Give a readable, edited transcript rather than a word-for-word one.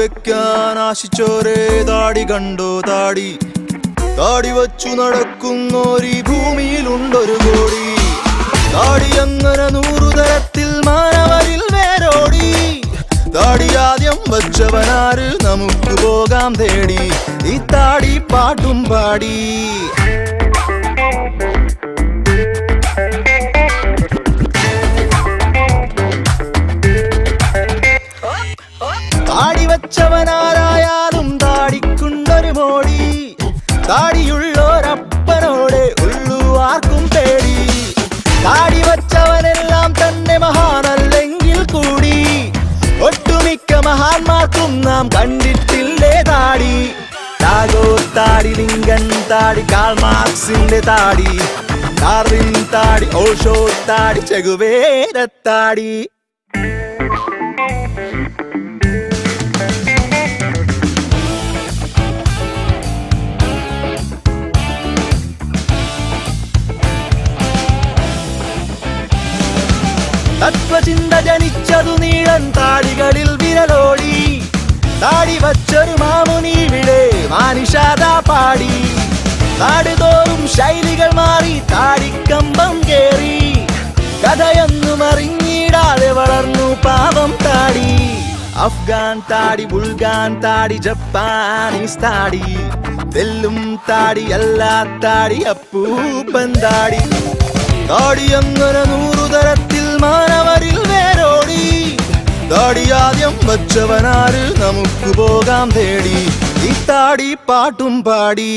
വെക്കാൻ ആശിച്ചോരേ താടി കണ്ടോ താടി താടി വച്ചു നടക്കുന്നോരീ ഭൂമിയിലുണ്ടൊരു കോടി താടി അങ്ങനെ 100 തരത്തിൽ മാനവരിൽ വേരോടി താടി ആദ്യം വച്ചവനാര് നമുക്ക് പോകാം തേടി ഈ താടി പാട്ടും പാടി താടി വച്ചവനാരായാലും താടിക്കുണ്ടൊരു മോടി താടിയുള്ളോരപ്പനോടെ ഉള്ളു ആർക്കും പേടി താടി വച്ചവനെല്ലാം തന്നെ മഹാനല്ലെങ്കിൽ കൂടി ഒട്ടുമിക്ക മഹാന്മാർക്കും നാം കണ്ടിട്ടില്ലേ താടി ടാഗോർ താടി ലിങ്കൻ താടി കാൾ മാർക്സിന്റെ താടി ഡാർവിൻ താടി ഓഷോ താടി ചെഗുവേര താടി തത്വചിന്ത ജനിച്ചതു നീളൻ താടികളിൽ വിരലോടി താടി വച്ചൊരു മാമുനിവിടെ മാനിഷാദ പാടി നാടുതോറും ശൈലികൾ മാറി താടിക്കമ്പം കേറി കഥയൊന്നും അറിഞ്ഞിടാതെ വളർന്നു പാവം താടി അഫ്ഗാൻ താടി ബുൾഗാൻ താടി ജപ്പാനീസ് താടി തെല്ലും താടി എല്ലാ താടി അപ്പൂപ്പൻ താടി താടി അങ്ങനെ 100 തരത്തിൽ മാനവരിൽ വേരോടി താടി ആദ്യം വച്ചവനാര് നമുക്ക് പോകാം തേടി ഈ താടി പാട്ടും പാടി